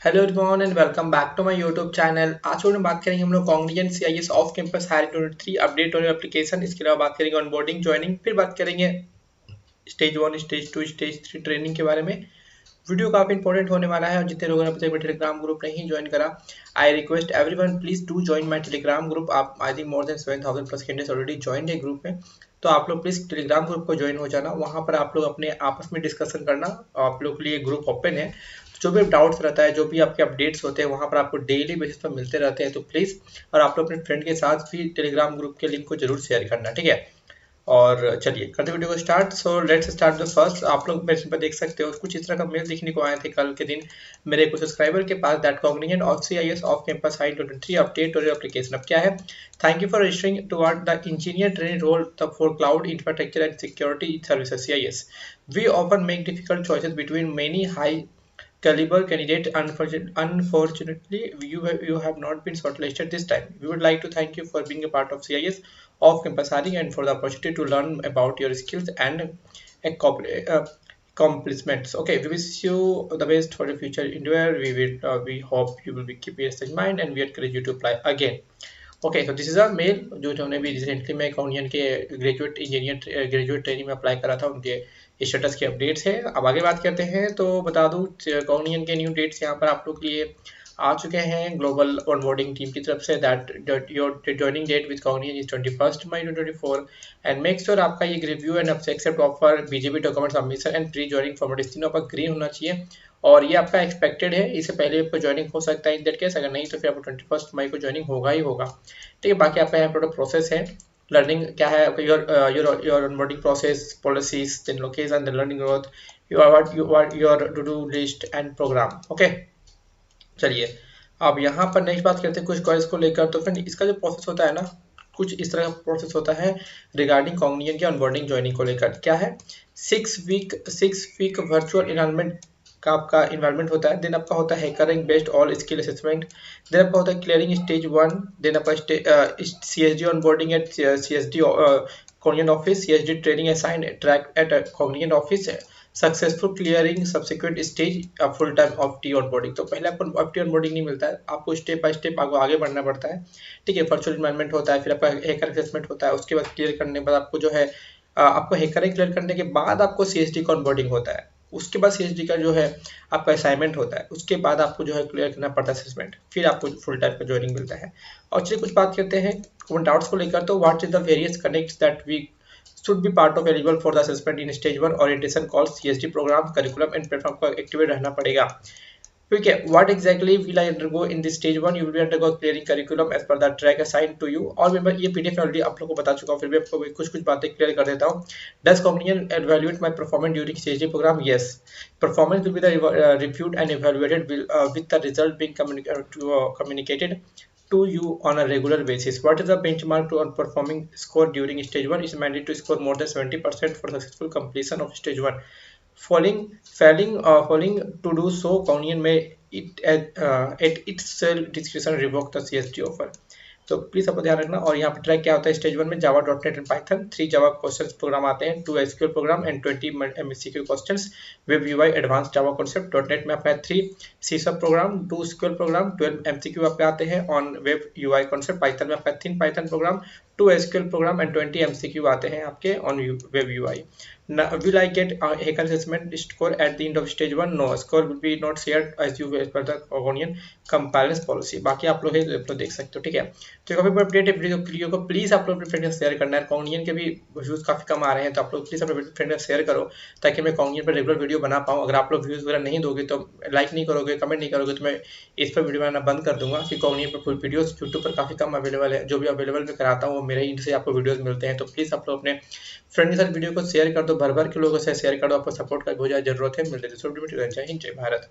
Hello everyone and welcome back to my YouTube channel. आज हम बात करेंगे हम लोग Cognizant CIS off campus hire 23 update और एप्लीकेशन। इसके अलावा बात करेंगे ऑनबोर्डिंग ज्वाइनिंग, फिर बात करेंगे स्टेज 1 स्टेज 2 स्टेज 3 ट्रेनिंग के बारे में। वीडियो काफी इंपॉर्टेंट होने वाला है और जितने लोगों ने अपने टेलीग्राम ग्रुप नहीं ज्वाइन करा, I request everyone please do join my Telegram group. आप I think more than 7000 plus candidates already join है ग्रुप में, तो आप लोग प्लीज टेलीग्राम ग्रुप को ज्वाइन हो जाना। वहां पर आप लोग अपने आपस में डिस्कशन करना, आप लोग के लिए ग्रुप ओपन है। जो भी डाउट्स रहता है, जो भी आपके अपडेट्स होते हैं, वहां पर आपको डेली बेसिस पर मिलते रहते हैं, तो प्लीज और आप लोग अपने फ्रेंड के साथ भी टेलीग्राम ग्रुप के लिंक को जरूर शेयर करना, ठीक है। और चलिए करते वीडियो को start. So let's start the first. आप लोग मेरे पर देख सकते हो कुछ इस तरह का मेल दिखने को आए थे कल के दिन मेरे कुछ सब्सक्राइबर के पास, that Cognizant of CIS off campus high 23 update और एप्लीकेशन। अब क्या है? Thank you for registering toward the engineer training role for cloud infrastructure and security services CIS. We often make difficult choices between many high caliber candidate. Unfortunately, you have not been shortlisted this time. We would like to thank you for being a part of CIS of campus hiring and for the opportunity to learn about your skills and accomplishments. Okay, we wish you the best for the future endeavor. We hope you will be keep your in mind and we encourage you to apply again. Okay, तो this is a mail जो उन्होंने भी recently मैं Cognizant के graduate engineer graduate training में apply करा था, उनके स्टेटस के अपडेट्स है। अब आगे बात करते हैं, तो बता दूं कॉग्निजेंट के न्यू डेट्स यहाँ पर आप लोग के लिए आ चुके हैं ग्लोबल ऑनबोर्डिंग टीम की तरफ से, that your joining date with Cognizant is 21 May 2024 and make sure आपका ये review and accept offer BGV document submission and pre joining formalities तीनों आपका ग्रीन होना चाहिए और ये आपका एक्सपेक्टेड है। इससे पहले आपको ज्वाइनिंग हो सकता है इन दैट केस, अगर नहीं तो फिर आपको 21 मई को ज्वाइनिंग होगा ही होगा, ठीक है। बाकी आपका यहाँ पर प्रोसेस है, लर्निंग क्या है आपका, your onboarding process, policies, then location, then learning growth, your to do list and programme. Okay, चलिए अब यहाँ पर नेक्स्ट बात करते हैं कुछ कॉलेज को लेकर। तो फ्रेंड इसका जो प्रोसेस होता है ना, कुछ इस तरह का प्रोसेस होता है रिगार्डिंग कॉग्निजेंट के ऑनबोर्डिंग ज्वाइनिंग को लेकर। क्या है? 6 वीक वर्चुअल इनरोलमेंट का आपका इन्वायरमेंट होता है। देन आपका होता है HackerRank based all skill assessment. Then आपका होता है क्लियरिंग स्टेज 1। देन आपका CSD onboarding at CSD Cognizant office, CSD training assign track at Cognizant office, successful clearing subsequent stage full time of T onboarding. तो पहले आपको of T onboarding नहीं मिलता है, आपको स्टेप बाय स्टेप आपको आगे बढ़ना पड़ता है, ठीक है। वर्चुअल इन्वायरमेंट होता है, फिर आपका हैकर असेसमेंट होता है, उसके बाद क्लियर करने के बाद आपको जो है आपको हैकरिंग क्लियर करने के बाद आपको सीएसडी का ऑनबोर्डिंग होता है। उसके बाद सीएसडी का जो है आपका असाइनमेंट होता है, उसके बाद आपको जो है क्लियर करना पड़ता है असेसमेंट, फिर आपको फुल टाइम का ज्वाइनिंग मिलता है। और चलिए कुछ बात करते हैं कॉमन डाउट्स को लेकर। तो what is the various connects that we should be part of eligible for the assessment in stage 1 orientation called CSD program curriculum and platform को एक्टिवेट रहना पड़ेगा, ठीक है। What exactly will I undergo in this stage 1? You will be undergo clearing curriculum as per the track assigned to you। और मैं ये PDF already आप लोगों को बता चुका हूँ, फिर भी आपको कुछ बातें क्लियर कर देता हूँ। Does Cognizant evaluate my performance during CSD program? Yes, performance will be the reviewed and evaluated with the result being communicated to you on a regular basis. What is the benchmark to performing score during stage 1? Is mandated to score more than 70% for successful completion of stage 1. Failing to do so, Cognizant may at its discretion revoke the CSD offer. तो please आपको ध्यान रखना। और यहाँ पर track क्या होता है स्टेज 1 में, Java dot net and Python, 3 Java question program आते हैं, 2 SQL program and 20 MCQ questions, web UI advance Java concept. Dot net में आपका 3 सी सब प्रोग्राम, 2 एसक्यूएल प्रोग्राम, 12 एमसीक्यू आपके आते हैं on web UI concept. Python में आपका 3 Python program, 2 SQL program and 20 MCQ आते हैं आपके on web UI. Will I get a hacker assessment score at the end of stage 1? No, score will be not shared as you as per the Cognizant compliance policy। बाकी आप लोग देख सकते हो, ठीक है। तो काफी अपडेट है वीडियो को प्लीज आप लोग अपने फ्रेंड शेयर करना है। कॉग्निजेंट के भी व्यूज काफी कम आ रहे हैं, तो आप लोग प्लीज अपने फ्रेंड शेयर करो ताकि मैं कॉग्निजेंट पर रेगुलर वीडियो बना पाऊँ। अगर आप लोग व्यूज वगैरह नहीं दोगे, तो लाइक नहीं करोगे, कमेंट नहीं करोगे, तो मैं इस पर वीडियो बनाना बंद कर दूंगा। कि कॉग्निजेंट पर फुल वीडियोस यूट्यूब पर काफी कम अवेलेबल है, जो भी अवेलेबल मैं कराता हूँ वो मेरे ही से आपको वीडियोस मिलते हैं। तो प्लीज आप लोग अपने फ्रेंड के साथ वीडियो को शेयर कर दो, भर भर के लोगों से शेयर कर दो, आपको सपोर्ट का बहुत ज़्यादा जरूरत है। मिलते हैं दूसरे वीडियो में। जय हिंद, जय भारत।